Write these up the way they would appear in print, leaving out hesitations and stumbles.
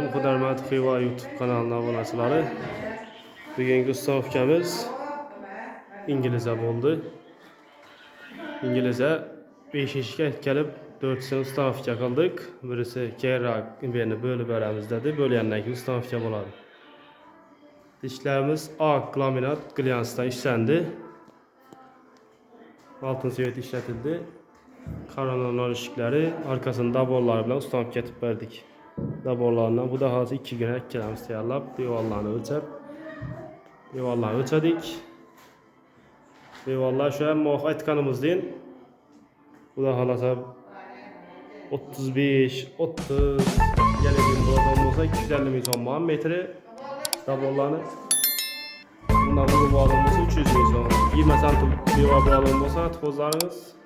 aleyküm. Hürmetli Xiva YouTube kanalına abunəçiləri. Bugünkü ustanovkamiz İngilizce oldu. İngilizce 5-şə gəlib 4-sini ustanovka qıldıq. Birisi keyrak birini bölüb aramızdadır. Böləyəndən ki ustanovka boladı. Dişlərimiz ağ laminat glyansdan işləndi. Altın svet işlətildi. Koronalar ışıkları arkasında dabolları bilen ustanovka etib verdik. Dabollarından bu da hazır 2 günə ikkiləmiş təyərlab. Divarlarını ölçəb. Divarlarını ölçədik. Divarlar şu an muvaffaq etkanımızdır. Bu da halasa 35, 30, yani bir buradan olsa 250 milyon metri dabollarını. Bundan bu bağlamamızı 300 milyon. 20 santim divar bağlamamızı tozlarınız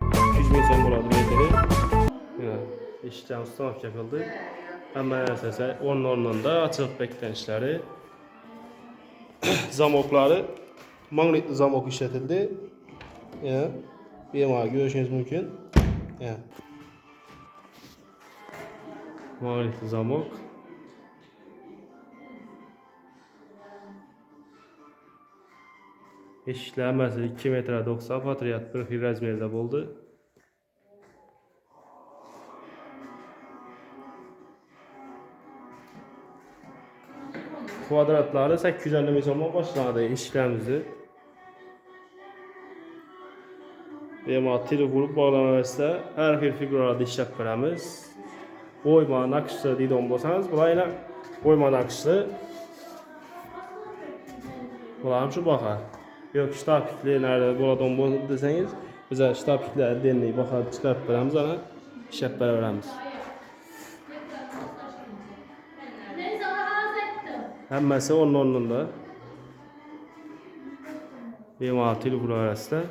200 milyon buladı metri. İşlem ustanovka qıldı. Həmən əsəsə onun da açıq beklənişləri. Zamokları maqnitli zamok işlətildi. BMA görüşünüz mümkün. Maqnitli zamok. Eşiklər məsələ 2 metrə 90 patriot 40 rəzmerdə oldu. Kvadratları 850 milyondan başladı işlərimizi. BMA tiri vurup bağlanırsa hər bir figurada işləb verəmiz. Boyma nakışlı deyilən bolsanız, bunlar ilə boyma nakışlı. Bunların üçün baxar. Yox, ştabikli nerede buradan bu desəniz, bizə ştabikləri denləyib baxar çıxarıb verəmiz, ana işləb verəmiz. Həmməsi onun da. BMA tiri vurur arasında.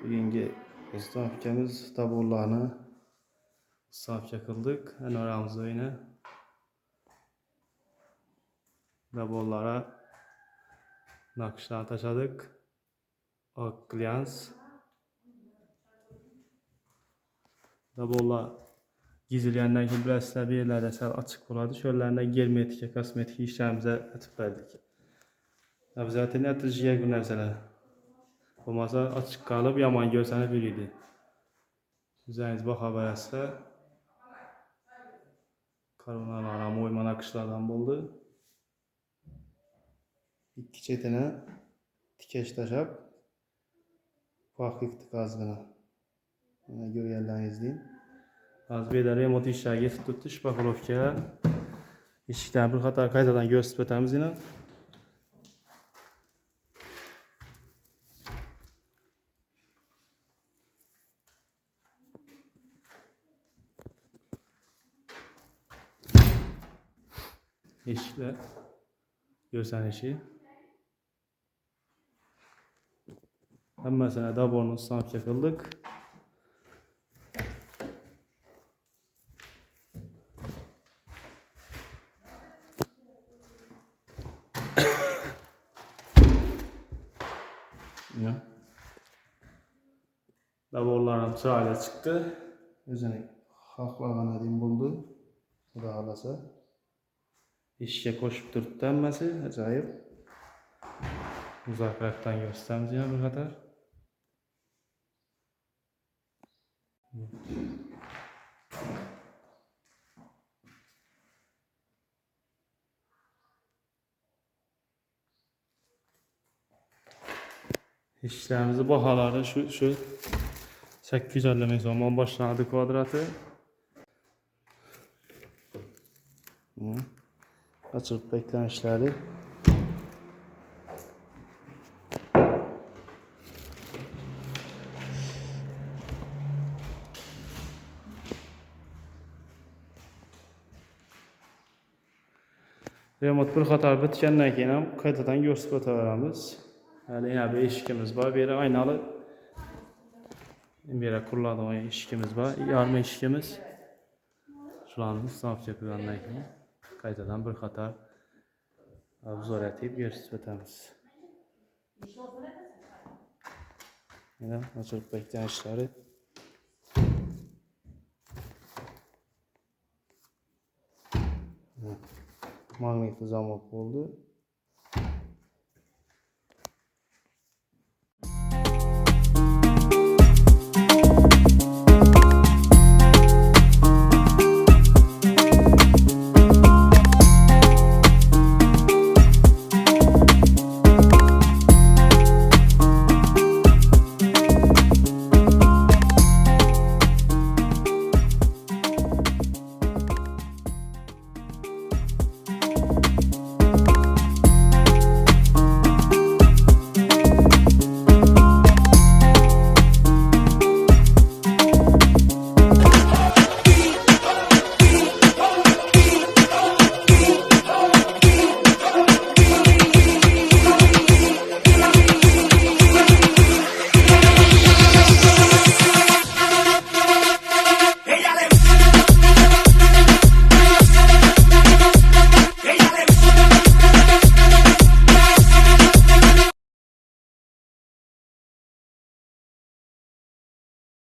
Bugünkü ustanovkamiz dabollarını ustanovka qıldıq. Ən aramızda yine dabollara nakışlarını taşıdıq. Ağ glyans. Dabollar gizləyəndən ki, bilərsizlər bir yerlərdə açıq buladı. Şöllərindən germetik, kosmetik işlərimizə atıb verdik. Zaten nəticəyə günərsələr. Bu masa açıq qalıb, yaman görsənə bir idi. Üzəriniz baxa verəsə koronalara, oyma nakışlardan buldu. 2 çetinə tikeş taşab farklı qazğına. Görəyərlərini izləyin. Az bir də remont işləri getib tutdu, şpaxlovkaya. İşikdən bir xatar qaydadan göstərib ötəmiz ilə. Eşiklər görsənişi. Həmməsinə daborunu ustanovka qıldıq. Daborlarım sırayla çıktı. Özünü haqlağana deyim buldu. Bu da halasa. İşe koşup durdu denmesi acayip. Uzaklıktan göstermeyeceğim bu kadar. İşlerimizi bahaları şu 850 milyon başladı kvadratı. Açılıp beklenişleri. Remont bir xatar bitkəndən keyin qaytadan göstərib ötələrimiz. Hələ yenə bir eşikimiz var. Bir aynalı bir kuruladığı eşikimiz var. Yarım eşikimiz. Şuranın ustanovka qılandan keyin qaytadan bir xatar obzor etib göstərib ötəmiz. Yenə açılıb bekleyen işləri. Maqnitli zamok oldu.